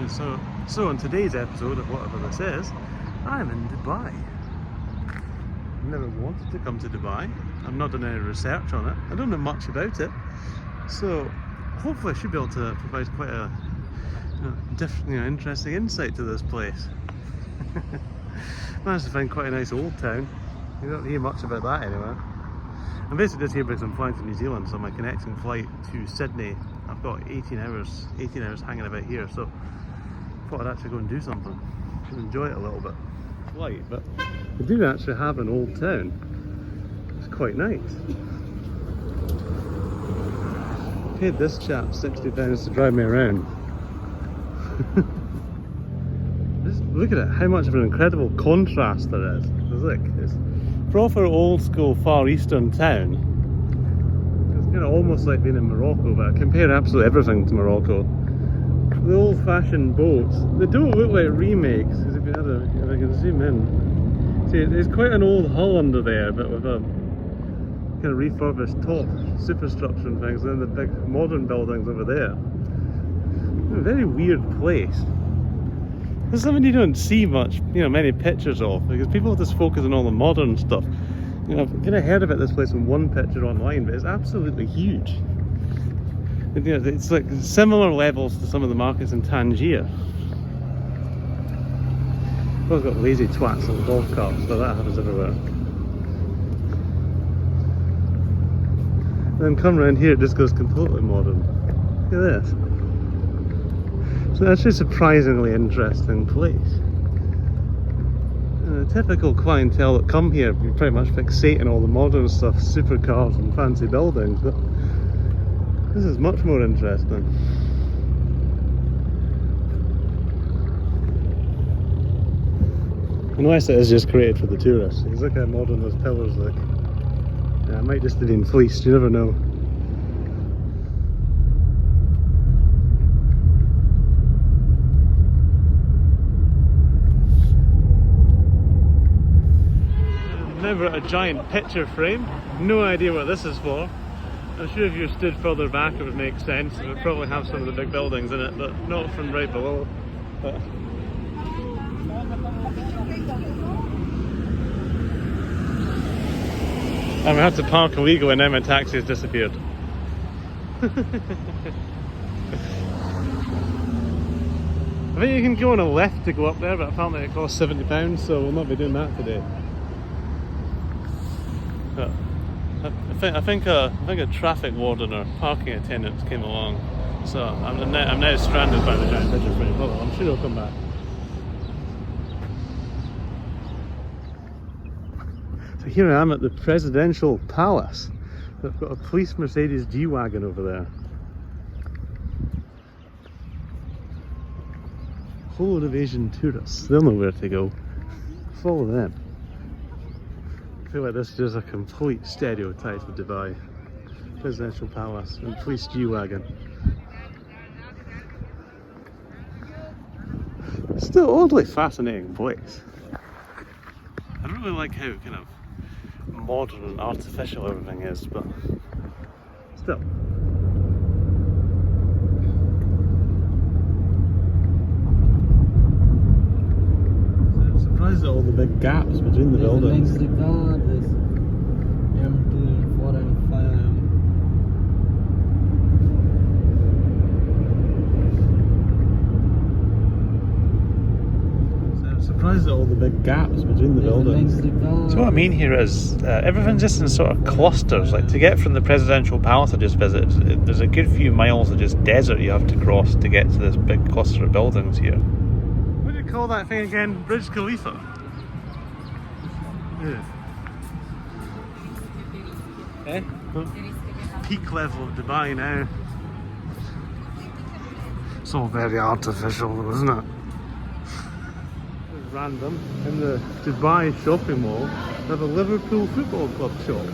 So on today's episode of whatever this is, I'm in Dubai. I've never wanted to come to Dubai. I've not done any research on it. I don't know much about it. So hopefully I should be able to provide quite a different, interesting insight to this place. Managed to find quite a nice old town. You don't hear much about that anywhere. I'm basically just here because I'm flying to New Zealand, so my connecting flight to Sydney, I've got 18 hours hanging about here, so I thought I'd actually go and do something. Should enjoy it a little bit. Flight, but we do actually have an old town. It's quite nice. I paid this chap £60 to drive me around. Just look at it, how much of an incredible contrast there is. It's proper old school Far Eastern town. It's kind of almost like being in Morocco, but I compare absolutely everything to Morocco. The old fashioned boats, they don't look like remakes, because if I can zoom in, see there's quite an old hull under there, but with a kind of refurbished top superstructure and things, and then the big modern buildings over there. A very weird place. It's something you don't see much, many pictures of, because people just focus on all the modern stuff. I've kind of heard about this place in one picture online, but it's absolutely huge. It's like similar levels to some of the markets in Tangier. We've got lazy twats on golf carts, but that happens everywhere. And then come around here, it just goes completely modern. Look at this. It's actually a surprisingly interesting place. And the typical clientele that come here, you pretty much fixate on all the modern stuff, supercars and fancy buildings, but this is much more interesting. Unless it is just created for the tourists. Look how modern those pillars look. Yeah, it might just have been fleeced, you never know. Never a giant picture frame. No idea what this is for. I'm sure if you stood further back it would make sense. It would probably have some of the big buildings in it, but not from right below. But I had to park illegally and now my taxi has disappeared. I think you can go on a lift to go up there, but apparently it costs £70, so we'll not be doing that today. But I think a traffic warden or parking attendant came along, so I'm now stranded by the giant picture frame. Hold on, I'm sure he'll come back. So here I am at the presidential palace. They've got a police Mercedes G-Wagon over there. Whole load of Asian tourists, they'll know where to go. Follow them. I feel like this is a complete stereotype of Dubai. Presidential palace and police G-Wagon. Still oddly fascinating place. I don't really like how kind of modern and artificial everything is, but still. I'm surprised at all the big gaps between the buildings. The guard is M2, 4 and 5 am. Surprised at all the big gaps between the buildings. So what I mean here is everything's just in sort of clusters. Like to get from the presidential palace I just visited, there's a good few miles of just desert you have to cross to get to this big cluster of buildings here. What do you call that thing again? Burj Khalifa? Yeah. Eh? Peak level of Dubai now. It's all very artificial though, isn't it? Random. In the Dubai shopping mall, they have a Liverpool Football Club shop.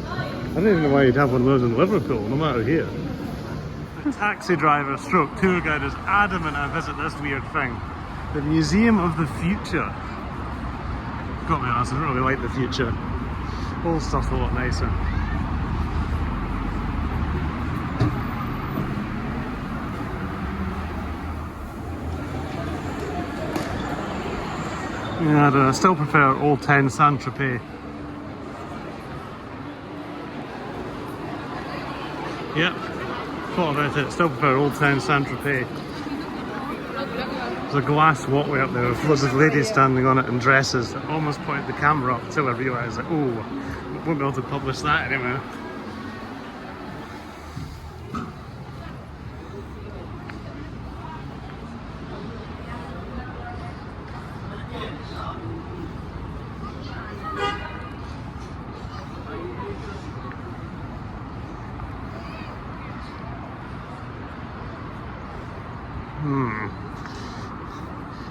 I don't even know why you'd have one of those in Liverpool, no matter here. The taxi driver stroke tour guide is adamant I visit this weird thing. The Museum of the Future. Got to be honest, I don't really like the future. Old stuff's a lot nicer. Yeah, I don't know, I still prefer Old Town Saint-Tropez. Yep, thought about it, still prefer Old Town Saint-Tropez. There's a glass walkway up there with loads of ladies standing on it in dresses. I almost pointed the camera up until I realised that, oh, I won't be able to publish that anymore.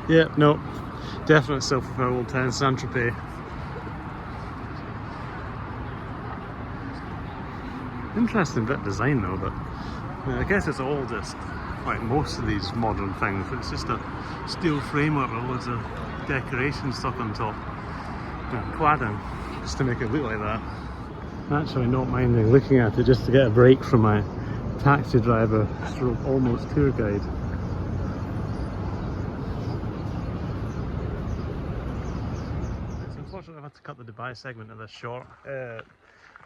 Yeah, no, definitely still prefer Old Town Saint-Tropez. Interesting bit of design though, but I guess it's all just like most of these modern things. It's just a steel framework with loads of decoration stuck on top. Cladding, just to make it look like that. Actually not minding looking at it just to get a break from my taxi driver stroke almost tour guide. So unfortunately I've had to cut the Dubai segment of this short.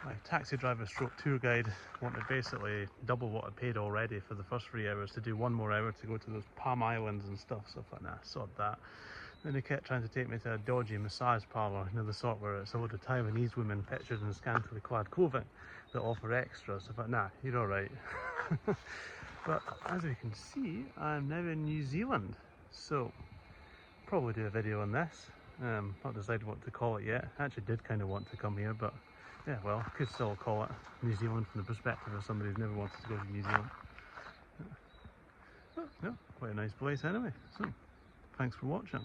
My taxi driver stroke tour guide wanted basically double what I paid already for the first 3 hours to do 1 more hour to go to those Palm Islands and stuff, so I thought, nah, sod that. Then he kept trying to take me to a dodgy massage parlour, you know, the sort where it's a load of Taiwanese women pictured in scantily clad clothing that offer extras. So I thought, nah, you're alright. But as you can see, I'm now in New Zealand, so probably do a video on this. Not decided what to call it yet. I actually did kind of want to come here, but yeah, well, I could still call it New Zealand from the perspective of somebody who's never wanted to go to New Zealand. But, yeah, quite a nice place anyway. So, thanks for watching.